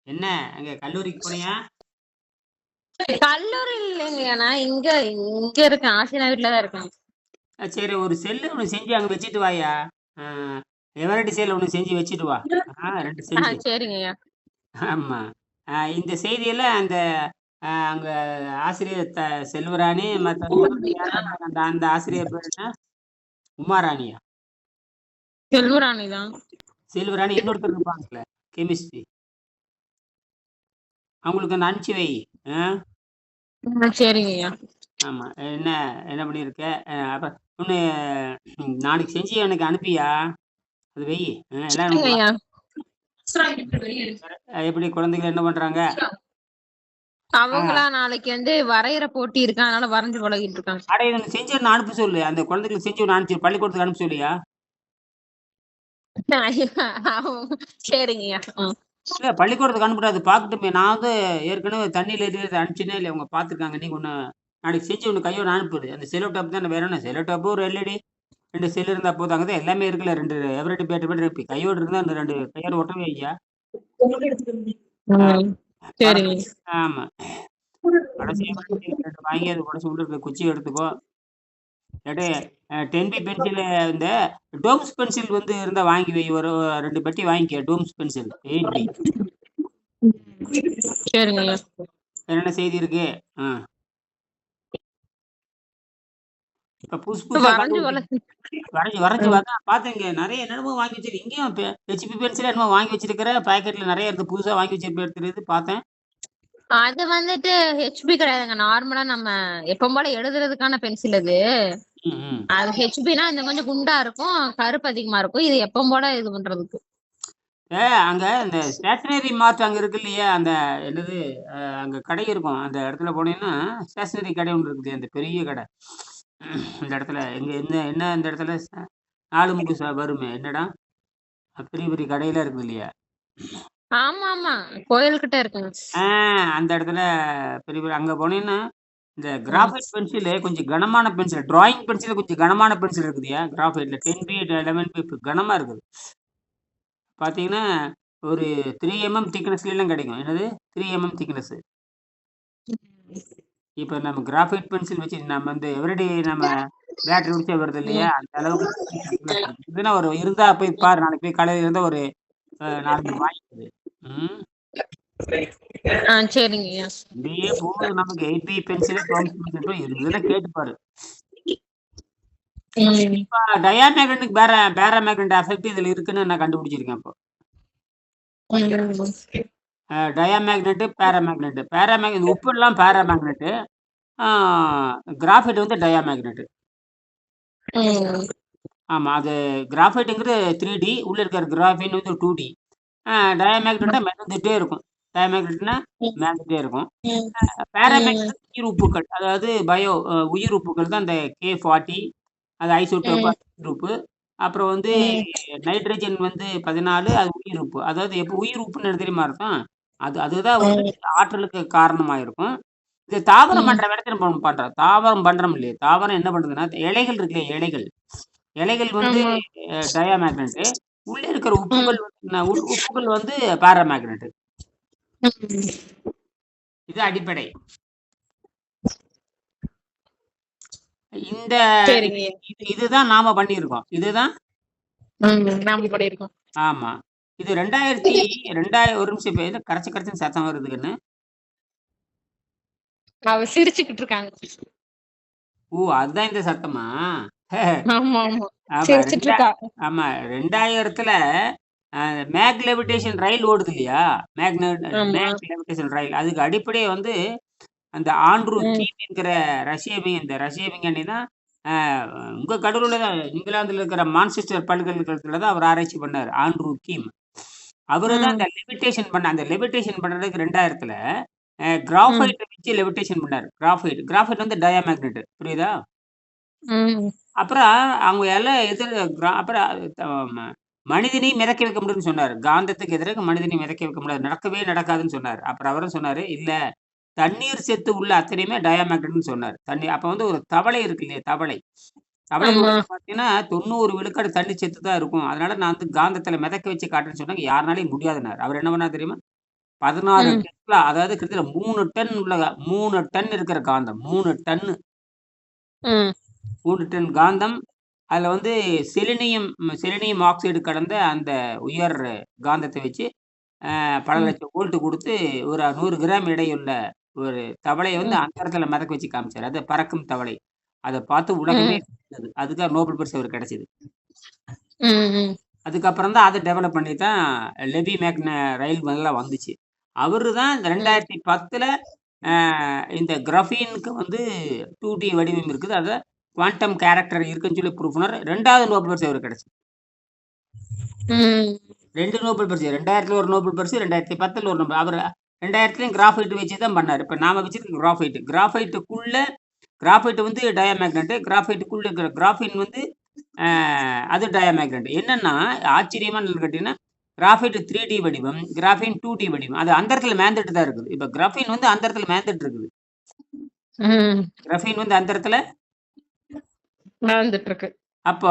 என்ன அங்க கல்லூரிக்கு போனியா? கல்லூரி இல்லைங்க. நான் இங்க இங்க இருக்கேன். ஆசினா வீட்ல தான் இருக்கேன். சரி ஒரு செல்லு ஒண்ணு செஞ்சு அங்க வச்சுட்டு வாயா. ஆ, எவரடி செல் ஒண்ணு செஞ்சு வச்சுட்டு வா. 2 செல்லு. சரிங்கய்யா. ஆமா. இந்த செய்தியெல்லாம் அந்த அங்க ஆசிரியர் செல்வராணி மத்த இன்னொருத்தர் யாரோ இருந்தாங்க. அந்த அந்த ஆசிரியர் பேர் என்ன? உமாராணியா? செல்வராணி தான். செல்வராணி இன்னொருத்தர் இருப்பாங்கல்ல, கெமிஸ்ட்ரி. அவங்களுக்கு ஒண்ணு அனுப்பிச்சு வை. ஆ? சரிங்கய்யா. ஆமா. என்ன என்ன பண்ணியிருக்க? அப்ப ஒண்ணு நாளைக்கு செஞ்சு எனக்கு அனுப்பியா? அது வை. எல்லாம் நமக்கு சரிங்கய்யா. எப்படி குழந்தைகள் என்ன பண்றாங்க? ஆ, அவங்களா நாளைக்கு வரையற போட்டி இருக்கு. அதனால வரைஞ்சு பழகிட்டு இருக்காங்க. அட இதை செஞ்சு ஒன்று அனுப்ப சொல்லு. அந்த குழந்தைகளுக்கு செஞ்சு ஒன்று அனுப்பிச்சு பள்ளிக்கூடத்துக்கு அனுப்ப சொல்லியா? சரிங்கய்யா. இல்ல பள்ளிக்கூடத்துக்கு அனுப்பிடாது பார்க்கட்டுமே. நான் வந்து ஏற்கனவே தண்ணியில் எறியதை அனுப்பிச்சுனே இல்லை. அவங்க பார்த்துருக்காங்க. நீங்க ஒன்று நாளைக்கு செஞ்சு ஒன்று கையோட அனுப்புது. அந்த செலோ டாப் தான் வேற என்ன செலோ டாப்பு ஒரு எல்இடி 2 செல் இருந்தா போதும். அங்கே தான் எல்லாமே இருக்குல்ல. 2 எவரேட்டி பேட்டரி கையோடு இருந்தா அந்த 2 கையோட ஒட்டவே ஐயா. சரிங்க. ஆமா. கடைசியா வாங்கி அது உடச்சு உள்ள இருக்க குச்சி எடுத்துக்கோ. இல்லாட்டி 10B பென்சில் இந்த டோம்ஸ் பென்சில் வந்து இருந்தா வாங்கி வை. ஒரு 2 பெட்டி வாங்கிக்க. Doms pencil 8B. சரிங்கய்யா. என்னென்ன செய்தி இருக்கு? இப்ப புதுசு புதுசா வரைஞ்சு கண்டுபிடிச்சு பழகி வரைஞ்சு வரைஞ்சு பார்த்தேங்க. நிறைய என்னமோ வாங்கி வச்சிருக்கு. இங்கேயும் ஹெச்பி பென்சில் என்னமோ வாங்கி வச்சிருக்கிற. பாக்கெட்ல நிறைய இருக்கு. புதுசா வாங்கி வச்சிருக்கிறது பார்த்தேன். அது ஹெச்பி கிடையாதுங்க. நார்மலா நம்ம எப்பவும் போல எழுதுறதுக்கான பென்சில் அது. ம், ம். அது ஹெச்பினா இந்த கொஞ்சம் குண்டா இருக்கும். கருப்பு அதிகமா இருக்கும். இது எப்பவும் போல இது பண்றதுக்கு. அங்க இந்த ஸ்டேஷனரி மார்ட் அங்க இருக்கு இல்லையா? அந்த என்னது அங்க கடை இருக்கும். அந்த இடத்துல போனீங்கன்னா ஸ்டேஷனரி கடை ஒன்று இருக்குது. அந்த பெரிய கடை. இந்த இடத்துல எங்க என்ன என்ன இந்த இடத்துல 4 முக்கு வருமே என்னடா? பெரிய பெரிய கடையெல்லாம் இருக்குது இல்லையா? ஆமா ஆமா. கோயில்கிட்ட இருக்குங்க. அந்த இடத்துல பெரிய பெரிய அங்க போனீங்கன்னா இந்த கிராஃபைட் பென்சில் கொஞ்சம் கனமான பென்சில். டிராயிங் பென்சில் கொஞ்சம் கனமான பென்சில் இருக்குதுயா. கிராஃபைட்ல 10B 11B கனமா இருக்குது. பார்த்தீங்கன்னா ஒரு 3mm திக்னஸ்லாம் கிடைக்கும். என்னது 3mm திக்னஸ். இப்போ நம்ம கிராஃபைட் பென்சில் வச்சு நம்ம வந்து எவரிடே நம்ம பேட்டரி வச்சே வருது இல்லையா? அந்த அளவுக்கு thickness இருக்கு. இதுனா ஒரு இருந்தா போய் பாரு. நாளைக்கு போய் கடையில இருந்தா ஒரு 4 வாங்கிக்குது. ம். சரிங்கய்யா. இப்படியே போகுது நமக்கு 8B பென்சில், டோம்ஸ் பென்சில் இருந்ததுன்னா கேட்டு பாரு. இப்ப டயாமேக்னெட்டிக் பேராமேக்னெட் எஃபெக்ட் இதுல இருக்குன்னு நான் கண்டுபிடிச்சிருக்கேன் இப்போ. டயாமேக்னெட், பேராமேக்னெட். இந்த உப்புலாம் பேராமேக்னெட். கிராஃபைட் வந்து டயாமேக்னெட். ஆமா. அது கிராஃபைட்டுங்கிறது 3D. உள்ள இருக்கிற கிராஃபின் வந்து 2D. டயாமேக்னெட்னா மிதந்துட்டே இருக்கும். டயாமேக்னெட்னா மிதந்துட்டே இருக்கும். பேராமேக்னெட் உயிர் உப்புக்கள். அதாவது உயிர் உப்புக்கள் தான் அந்த K40. அது ஐசோடோப்பா உப்பு. அப்புறம் வந்து நைட்ரஜன் வந்து 14 அது உயிர் உப்பு. அதாவது எப்போ உயிர் உப்புன்னு எனக்கு தெரியுமா இருக்கும். அதுதான் வந்து ஆற்றலுக்கு காரணமா இருக்கும். இது தாவரம் பண்ற வேலைக்கு நம்ம பண்றோம். தாவரம் பண்றோம் இல்லையா? தாவரம் என்ன பண்ணுதுன்னா இலைகள் இருக்கு இல்லையா? இலைகள் வந்து டயாமேக்னெட். உள்ள இருக்கிற உப்புகள் உப்புகள் வந்து பாராமேக்னெட். இது அடிப்படை. இந்த இதுதான் நாம பண்ணியிருக்கோம். இதுதான் நாம பண்ணியிருக்கோம். ஆமா. இது ஒரு நிமிஷம் இப்ப கரைச்சு சத்தம் வருதுன்னு. அவ சிரிச்சுக்கிட்டு இருக்காங்க. அதுதான் இந்த சத்தமா? ஆமா ஆமா. ஆமா. சிரிச்சிட்டு இருக்கா. ஆமா 2000த்துல மேக் லெவிடேஷன் ரயில் ஓடுது இல்லையா? மேக் லெவிடேஷன் ரயில். அதுக்கு அடிப்படையே வந்து அந்த ஆண்ட்ரூ கீம் என்கிற இந்த ரஷ்ய விஞ்ஞானி தான். உங்க கடவுள்ல தான் இங்கிலாந்துல இருக்கிற மான்செஸ்டர் பல்கலைக்கழகத்துல தான் அவர் ஆராய்ச்சி பண்ணாரு. ஆண்ட்ரூ கீம். அவரு தான் அந்த லெவிடேஷன் அந்த லெவிடேஷன் பண்றதுக்கு 2000த்துல கிராஃபைட் வச்சு லெவிடேஷன் பண்ணாரு. கிராஃபைட் வந்து டயாமேக்னெட். புரியுதா? அப்புறம் அவங்க எல்லாம் அப்புறம் மனிதனையும் மிதக்க வைக்க முடியும்னு சொன்னாரு. காந்தத்துக்கு எதிராக மனிதனையும் மிதக்க வைக்க முடியாது. நடக்கவே நடக்காதுன்னு சொன்னாரு. அப்புறம் அவரும் சொன்னாரு, இல்ல தண்ணீர் செத்து உள்ள அத்தனையுமே டயாமேக்னெட்னு சொன்னாரு. அப்ப வந்து ஒரு தவளை இருக்கு இல்லையா? தவளை பார்த்தீங்கன்னா 90 விழுக்காடு தண்ணி செத்து தான் இருக்கும். அதனால நான் வந்து காந்தத்துல மிதக்க வச்சு காட்டுறேன்னு சொன்னாங்க. யாருனாலையும் முடியாதுன்னாரு. அவர் என்ன பண்ணாரு தெரியுமா? 16 ம். டெஸ்லா, அதாவது கிட்டத்தட்ட 3 டன் இருக்கிற காந்தம். 3 டன்னு. ம். 3 டன் காந்தம். அதுல வந்து செலினியம் ஆக்சைடு கலந்த அந்த உயர் காந்தத்தை வச்சு பல ம். லட்சம் வோல்ட் குடுத்து ஒரு 100 கிராம் எடையுள்ள ஒரு தவளைய வந்து ம். அந்தரத்துல மிதக்க வச்சு காமிச்சாரு. அது பறக்கும் தவளை. அத பார்த்து உலகமே ம். வியந்தது. அதுக்காக நோபல் பரிசு அவருக்கு கிடைச்சது. ம். ம். அதுக்கப்புறம் தான் அத டெவலப் பண்ணி தான் லெவி மேக்ன ரயில் முதல்ல வந்துச்சு. அவரு தான் இந்த ம். 2010ல அ இந்த கிராஃபீனுக்கு வந்து 2டி வடிவம் இருக்குது. அத குவாண்டம் கேரக்டர் இருக்குன்னு சொல்லி ப்ரூவ் பண்ணாரு. 2வது நோபல் பரிசு அவருக்கு கிடைச்சது. ம். 2 நோபல் பரிசு. 2000ல ஒரு நோபல் பரிசு, 2010ல ஒரு நோபல். அவரு 2000த்துலயும் கிராஃபைட் வச்சு தான் பண்ணாரு. இப்ப நாம வச்சிருக்க கிராஃபைட். கிராஃபைட் வந்து டயாமேக்னெட். கிராஃபைட்டுக்குள்ள இருக்கிற கிராஃபீன் வந்து அ அது டயாமேக்னெட். என்னன்னா ஆச்சரியமா என்னன்னு கேட்டீங்கன்னா, கிராஃபைட் 3டி வடிவம், கிராஃபீன் 2டி வடிவம். அது அந்தரத்துல மேந்துட்டு தான் இருக்குது. இப்ப கிராஃபீன் வந்து அந்தரத்துல மேந்துட்டு இருக்குது. ம். கிராஃபீன் வந்து அந்தரத்துல நடந்துட்டு இருக்கு. அப்போ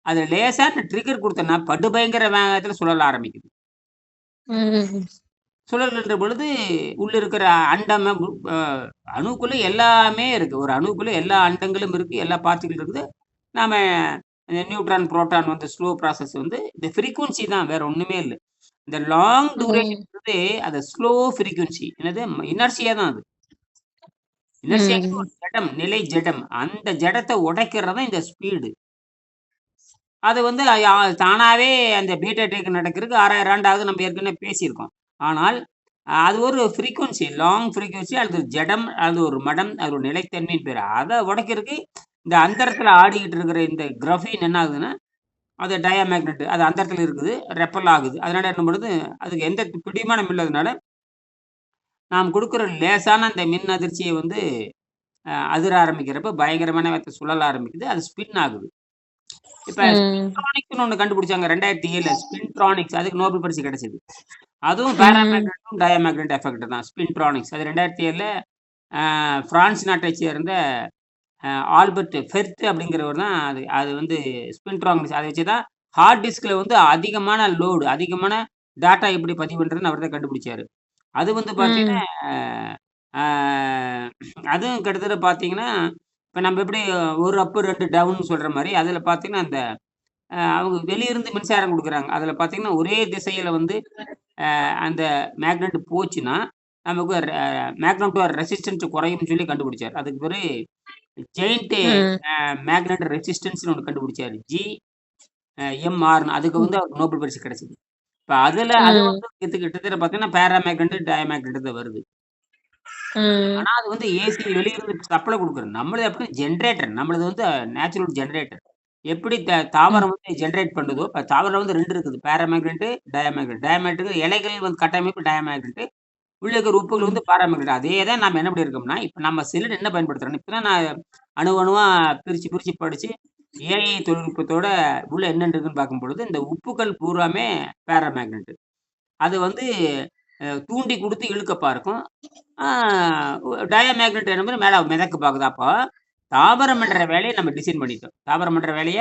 அது லேசான ட்ரிகர் குடுத்தோம்னா, படுபயங்கர வேகத்துல சுழல ஆரம்பிக்குது. ம். சுழல்கின்ற பொழுது, உள்ள இருக்கிற அண்டம் அ அணுக்குள்ள எல்லாமே இருக்கு. ஒரு அணுக்குள்ள எல்லா அண்டங்களும் இருக்கு. எல்லா பார்ட்டிகிள் இருக்குது. நாம நியூட்ரான், புரோட்டான் வந்து ஸ்லோ ப்ராசஸ் வந்து இந்த ஃப்ரீக்வன்சி தான் வேற ஒண்ணுமே இல்ல. இந்த லாங் ம். டியூரேஷன்ங்கிறது அது ஸ்லோ ஃப்ரீக்வன்சி. என்னது இனர்ஷியா தான் அது. இனர்ஷியாங்கிறது ம். ஒரு ஜடம், நிலை ஜடம். அந்த ஜடத்த உடைக்கிறது தான் இந்த ஸ்பீடு. அது வந்து தானாவே அந்த பீட்டா டேக் நடக்கிறதுக்கு 6000 ஆண்டு ஆகுது. நம்ம ஏற்கனவே பேசியிருக்கோம். ஆனால் அது ஒரு ஃப்ரீக்வன்சி, லாங் ஃப்ரீக்வன்சி. அது ஜடம், அது ஒரு மடம், அது ஒரு நிலைத்தன்மைன்னு பேரு. அத உடைக்கிறதுக்கு இந்த அந்தரத்தில ஆடிக்கிட்டு இருக்கிற இந்த கிராஃபீன் என்ன ஆகுதுன்னா, அது டயாமேக்னெட். அது அந்தரத்தில இருக்குது. ரெப்பல் ஆகுது. அதனால என்ன பண்ணுது, அதுக்கு எந்த பிடிமானம் இல்லாதனால, நாம் குடுக்குற லேசான அந்த மின் அதிர்ச்சிய வந்து அதிர ஆரம்பிக்கிறப்ப பயங்கரமான வேகத்துல சுழல ஆரம்பிக்குது. அது ஸ்பின் ஆகுது. இப்ப ம். ஸ்பின்ட்ரானிக்ஸ்ன்னு ஒண்ணு கண்டுபிடிச்சாங்க 2007ல. ஸ்பின்ட்ரானிக்ஸ் அதுக்கு நோபல் பரிசு கிடைச்சது. அதுவும் ம். பேராமேக்னெட்டும், டயாமேக்னெட் எஃபெக்ட் தான். ஸ்பின்ட்ரானிக்ஸ். அது 2007ல பிரான்ஸ் நாட்டைச் சேர்ந்த ஆல்பர்ட் ஃபெர்ட் அப்படிங்கிறவர் தான் அது அது வந்து ஸ்பின்ட்ரானிக்ஸ் அத வச்சு தான் ஹார்ட் டிஸ்க்ல வந்து அதிகமான லோடு, அதிகமான டேட்டா எப்படி பதிவு பண்றதுன்னு அவர் தான் கண்டுபிடிச்சாரு. அது வந்து பார்த்தீங்கன்னா, ம். அ அதுவும் கிட்டத்தட்ட பார்த்தீங்கன்னா, இப்ப நம்ம எப்படி 1 அப் 2 டவுன்னு சொல்ற மாரி, அதில பார்த்தீங்கன்னா, அந்த அவங்க வெளியிருந்து மின்சாரம் குடுக்குறாங்க. அதில பார்த்தீங்கன்னா, ஒரே திசையில வந்து அந்த மேக்னெட் போச்சுன்னா, நமக்கு மேக்னெட்டோட ரெசிஸ்டன்ஸ் குறையும்னு சொல்லி கண்டுபிடிச்சாரு. அதுக்கு பேரு ஜெயன்ட் ம். மேக்னெட் ரெசிஸ்டன்ஸ்ன்னு ஒண்ணு கண்டுபிடிச்சாரு. எம்ஆர்ன்னு அதுக்கு வந்து அவருக்கு நோபல் பரிசு கிடைச்சது. இப்ப அது ம். வந்து கிட்டத்தட்ட பார்த்தீங்கன்னா, பேராமேக்னெட், டயாமேக்னெட் தான் வருது. ம். ஆனா, அது வந்து ஏசி வெளியிருந்து சப்ளை குடுக்குறது. நம்மளது எப்படி ஜெனரேட்டர். நம்மளது வந்து நேச்சுரல் ஜெனரேட்டர். எப்படி ம். தாவரம் வந்து ஜெனரேட் பண்ணுதோ, இப்ப தாவரம் வந்து 2 இருக்குது. பேராமேக்னெட், டயாமேக்னெட். டயாமேக்னெட் இலைகள் வந்து கட்டமைப்பு டயாமேக்னெட். உள்ள இருக்கிற உப்புகள் ம். வந்து பாராமீட்டர். அதே தான் நாம என்ன பண்ணியிருக்கோம்னா, இப்ப நம்ம செல்லுல என்ன பயன்படுத்துறோம்னா, இப்ப தான் நான் அணு அணுவா பிரிச்சு, பிரிச்சு படிச்சு, ஏஐ தொழில்நுட்பத்தோட உள்ள என்னென்ன இருக்குன்னு பார்க்கும்பொழுது, இந்த உப்புக்கள் பூராமே பாராமேக்னெட். அது வந்து தூண்டி குடுத்து இழுக்க பார்க்கும். ஆ டயாமேக்னெட் என்னும்போது மேல மிதக்க பாக்குது. அப்போ தாவரம் பண்ற வேலைய நம்ம டிசைன் பண்ணிட்டோம். தாவரம் பண்ற வேலைய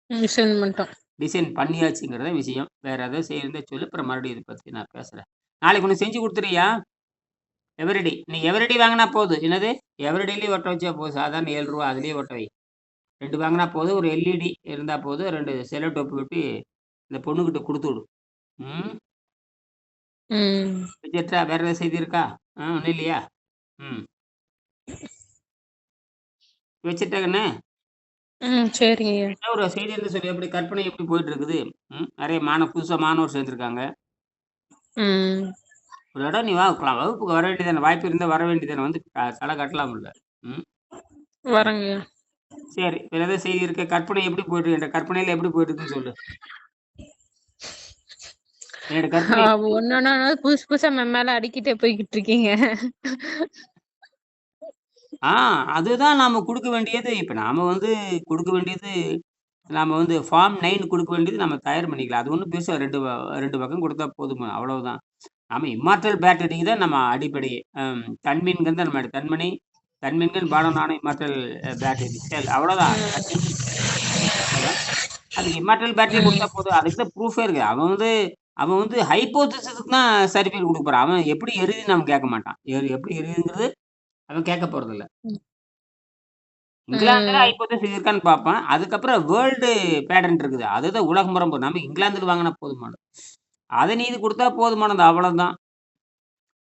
மிஷன் பண்ணிட்டோம். டிசைன் பண்ணியாச்சுங்கிறது தான் விஷயம். வேற ஏதாவது செய்யணும்னா சொல்லு. அப்புறம் மறுபடியும் இத பத்தி நான் பேசுறேன். நாளைக்கு ஒண்ணு செஞ்சு குடுத்துறியா? எவரிடி. நீ எவரிடி வாங்குனா போதும். என்னது? எவரிடிலயும் ஒட்ட வச்சா போதும். சாதாரண ரூ. 7 அதிலேயே ஒட்ட வை. 2 வாங்குனா போதும். ஒரு எல்இடி இருந்தா போதும். 2 செல்லோ டோப் ஒட்டி இந்த பொண்ணுகிட்ட குடுத்து விடு. ம். ம். வச்சுட்டா வேற ஏதாவது செய்தி இருக்கா? ஒண்ணும் இல்லையா? ம். வச்சுட்டா கண்ணு? ம். சரிங்கய்யா. என்ன ஒரு செய்தி இருந்தா சொல்லு. எப்படி கற்பனை எப்படி போயிட்டு இருக்குது? நெறைய புதுசா மாணவர் சேர்ந்திருக்காங்க. ம். ஒரு இடம் நீ வகுப்புக்கு வர வேண்டியதானே. வாய்ப்பு இருந்தா வர வேண்டியதானே. வந்து தல காட்டலாம்ல. ம். வரேங்கய்யா. சரி. வேற ஏதாவது செய்தி இருக்கா? கற்பனை எப்படி போயிட்டு இருக்கு? என்ற கற்பனையில எப்படி போயிட்டு இருக்குன்னு சொல்லு. என்னோட கற்பனை ஒண்ணொன்னா புதுசு புதுசா மேல அடிக்கிட்டே போய்க்கிட்டு இருக்கீங்க. ஆ அதுதான் நாம குடுக்க வேண்டியது. இப்ப நாம வந்து குடுக்க வேண்டியது, நாம வந்து ஃபார்ம் 9 குடுக்க வேண்டியது நம்ம தயார் பண்ணிக்கலாம். அது ஒண்ணும் பெருசா 2 பக்கம் குடுத்தா போதுமா, அவ்வளவுதான். நாம இம்மார்டல் பேட்டரிக்கு தான் நம்ம அடிப்படையே. தன்மீன்கள் தான் நம்ம தன்மணி, தன்மீன்கள் பானம் நானும் இம்மார்டல் பேட்டரி செல் அவ்வளோதான். ம். அவ்வளோதான். அதுக்கு இம்மார்டல் பேட்டரி குடுத்தா ம். போதும். அதுக்கு தான் ப்ரூஃபே இருக்கு. அவன் வந்து அவன் வந்து ஹைப்போதசிஸ்க்கு தான் சர்டிஃபிகேட் குடுக்க போறான். அவன் எப்படி எரியுதுன்னு அவன் கேட்க மாட்டான். எப்படி எரியுதுங்கிறது அவன் கேட்க போறதில்ல. ம். இங்கிலாந்துல ம். ஹைப்போதசிஸ் இருக்கான்னு பார்ப்பான். அதுக்கப்புறம் வேர்ல்டு பேட்டன்ட் இருக்குது. அதுதான் உலகம் முறம் நம்ம இங்கிலாந்துல வாங்குனா போதுமானது. அத நீ இது குடுத்தா போதுமானது அவ்வளவுதான்.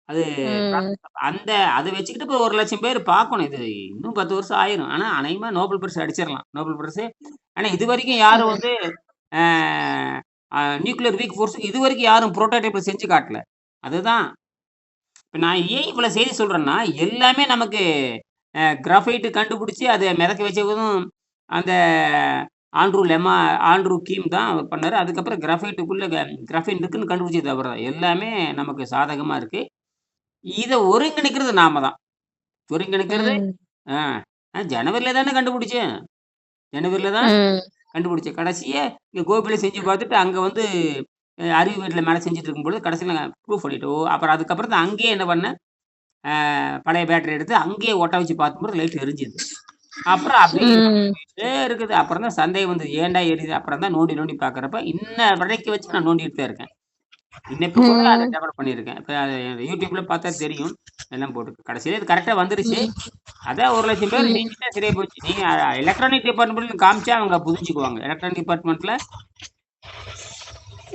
அது ம். அந்த அத வச்சுக்கிட்டு இப்போ 1,00,000 பேர் பார்க்கணும். இது இன்னும் 10 வருஷம் ஆயிரும். ஆனா அநேகமா நோபல் பரிசு அடிச்சிரலாம். நோபல் பரிசு. ஆனா இதுவரைக்கும் யாரும் ம். வந்து ஆ நியூக்ளியர் வீக் ஃபோர்ஸ்க்கு இதுவரைக்கும் யாரும் புரோட்டோடைப்ப செஞ்சு காட்டல. அதுதான். இப்ப நான் ஏன் இவ்வளவு செய்தி சொல்றேன்னா, எல்லாமே நமக்கு கிராஃபைட் கண்டுபிடிச்சு அத மிதக்க வச்சவரும் அந்த ஆண்ட்ரூ கீம் தான் அவர் பண்ணாரு. அதுக்கப்புறம் கிராஃபைட்டுக்குள்ள கிராஃபைன் இருக்குன்னு கண்டுபிடிச்சது அவர் தான். எல்லாமே நமக்கு சாதகமா இருக்கு. இத ஒருங்கிணைக்கிறது நாம தான். ஒருங்கிணைக்கிறது ம். ஆ ஜனவரில தானே கண்டுபிடிச்சேன். ஜனவரில தான் ம். கண்டுபிடிச்சேன். கடைசியா இங்க கோபில செஞ்சு பார்த்துட்டு, அங்க வந்து அறிவு வீட்ல மேல செஞ்சுட்டு இருக்கும்பொழுது கடைசில ப்ரூஃப் பண்ணிட்டு, அப்புறம் அதுக்கப்புறம் தான் அங்கேயே என்ன பண்ணேன், பழைய பேட்டரி எடுத்து அங்கேயே ஒட்ட வச்சு பார்க்கும்போது லைட் எரிஞ்சுது. அப்புறம் அப்படியே ம். இருக்குது. அப்புறம் தான் சந்தேகம் வந்தது. ஏன்டா எரியுது? அப்புறம் தான் நோண்டி நோண்டி பார்க்குறப்ப, இன்ன வரைக்கும் வச்சு நான் நோண்டிட்டு தான் இருக்கேன். இப்ப கூட அத ம். டெவலப் பண்ணியிருக்கேன். இப்ப YouTubeல பார்த்தா தெரியும். எல்லாம் போட்டு கடைசியில இது கரெக்ட்டா வந்துருச்சு. ம். அதான் 1,00,000 பேர் ம். செஞ்சுட்டா சரியா போச்சு. நீ எலக்ட்ரானிக் டிபார்ட்மெண்ட்ல காமிச்சா அவங்க புரிஞ்சுக்குவாங்க. எலக்ட்ரானிக் டிபார்ட்மெண்ட்ல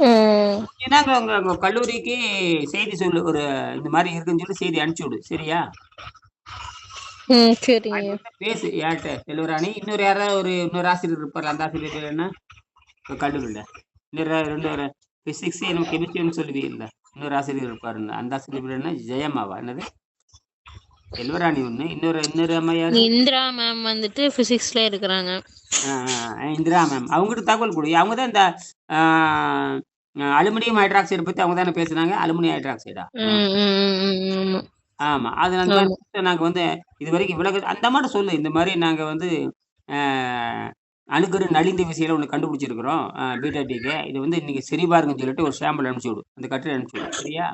ம். ஏன்னா அங்க உங்க உங்க கல்லூரிக்கு செய்தி சொல்லு. இந்த மாரி இருக்குன்னு சொல்லி செய்தி அனுப்பிச்சு விடு. சரியா? ம். சரிங்க. அது வந்து பேசு யார்ட்ட செல்வராணி. இன்னொரு யாராவது இன்னொரு ஆசிரியர் இருப்பார்ல. அந்த ஆசிரியர் பேர் என்ன? கல்லூரில. இன்னொரு 2 பிசிக்ஸ் என்னமோ கெமிஸ்ட்ரின்னு சொல்லுவீங்கல்ல. இன்னொரு ஆசிரியர் இருப்பாருல்ல. அந்த ஆசிரியர் பேர் என்ன? ஜெயம்மாவா? என்னது? செல்வராணி ஒண்ணு. இன்னொரு இன்னொரு அம்மா யாரு? இந்திரா மேம் வந்துட்டு பிசிக்ஸ்ல இருக்கிறாங்க. ஆ, இந்திரா மேம். அவங்ககிட்ட தகவல் குடு. அவங்க தான் இந்த ஆ அலுமினியம் ஹைட்ராக்சைடு பத்தி அவங்க தானே பேசுனாங்க. அலுமினியம் ஹைட்ராக்சைடா? ம். ம். ம். ஆமா. ஆமா. அது அந்த மாரி ஆமா. நாங்க வந்து இதுவரைக்கும் அந்த அம்மாட்ட சொல்லு. இந்த மாரி நாங்க வந்து ஆ அணுக்கரு நலிந்த விசையில ஒண்ணு கண்டுபிடிச்சிருக்கிறோம். பீட்டா டிக்கு. இது வந்து நீங்க சரி பாருங்கன்னு சொல்லிட்டு ஒரு சாம்பிள் அனுப்பிச்சு விடு. அந்த கட்டுரை அனுப்பிச்சு விடு. சரியா?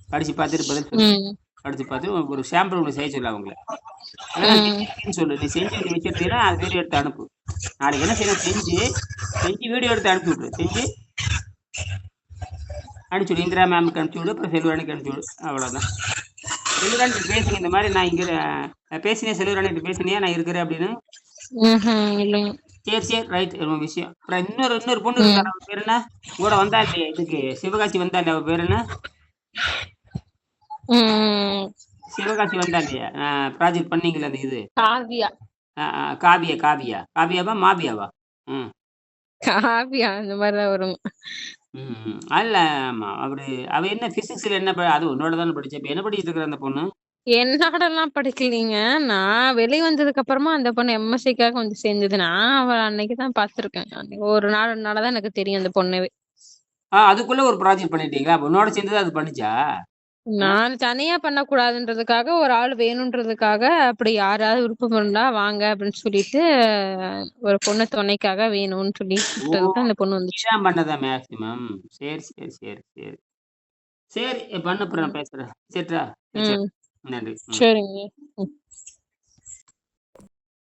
படிச்சு பார்த்துட்டு பதில் சொல்லு. ம். படிச்சு பார்த்துட்டு ஒரு சாம்பிள் ஒண்ணு செய்ய சொல்லு அவங்கள. அதெல்லாம் நான் ம். செஞ்சிருக்கேன்னு சொல்லு. நீ செஞ்சு நீ வச்சிருந்தீன்னா, அது வீடியோ எடுத்து அனுப்பு. நாளைக்கு என்ன செய்யணும் செஞ்சு வீடியோ எடுத்து அனுப்பி விட்ரு. செஞ்சு அனுப்பிச்சு விடு. இந்திரா மேம்க்கு அனுப்பிச்சு விடு. அப்புறம் செல்வராணிக்கு அனுப்பிச்சு விடு. அவ்வளோதான். செல்வராணிட்ட பேசுங்க. இந்த மாரி நான் இங்க பேசினேன் செல்வராணிட்ட பேசினியா? நான் இருக்கிறேன் அப்படின்னு. ம்ஹ்ம். இல்லைங்க. சரி, ரைட். ஒரு விஷயம். அப்புறம் இன்னொரு இன்னொரு பொண்ணு ம். இருக்காளே. அவ பேர் என்ன? கூட வந்தா இல்லையா இதுக்கு? சிவகாசி வந்தா இல்லையா? அவ பேர் என்ன? ம். சிவகாசி வந்தா இல்லையா? ப்ராஜெக்ட் பண்ணீங்கல்ல அந்த இது. காவ்யா. காவியாவா? மாபியாவா? ம். காவ்யா அந்த மாரி தான் வரும். ம், ம். அல்ல ஆமா. அவ என்ன பிசிக்ஸ்ல என்ன அது உன்னோட தானே படிச்சா. இப்ப என்ன படிச்சுட்டு இருக்கிற அந்த பொண்ணு? என்னோடலாம் படிக்கலீங்க. நான் வெளிய வந்ததுக்கு அப்புறமா அந்த பொண்ணு எம்எஸ்சிக்காக வந்து சேர்ந்தது. நான் அவள அன்னைக்கு தான் பார்த்துருக்கேன். அன்னைக்கு ஒரு நாள் 2 நாளா தான் எனக்கு தெரியும் அந்த பொண்ணவே. அதுக்குள்ள ஒரு ப்ராஜெக்ட் பண்ணிட்டீங்களா? அப்ப உன்னோட சேர்ந்து தான் அது பண்ணுச்சா? அ. நான் தனியா பண்ணக்கூடாதுன்றதுக்காக, ஒரு ஆள் வேணுன்றதுக்காக, அப்படி யாராவது விருப்பம் இருந்தா வாங்க அப்படின்னு சொல்லிட்டு, ஒரு பொண்ணு துணைக்காக வேணும்னு சொல்லி ஓ! கூப்பிட்டதுக்கு தான் அந்த பொண்ணு நீ வந்துச்சு. தான் பண்ணதா மேக்ஸிமம். சரி. சரி பண்ணு அப்புறம் ம். நான் பேசுறேன். சரிடா. ம். வச்சுர்றேன். நன்றி. ம். சரிங்க. ம்.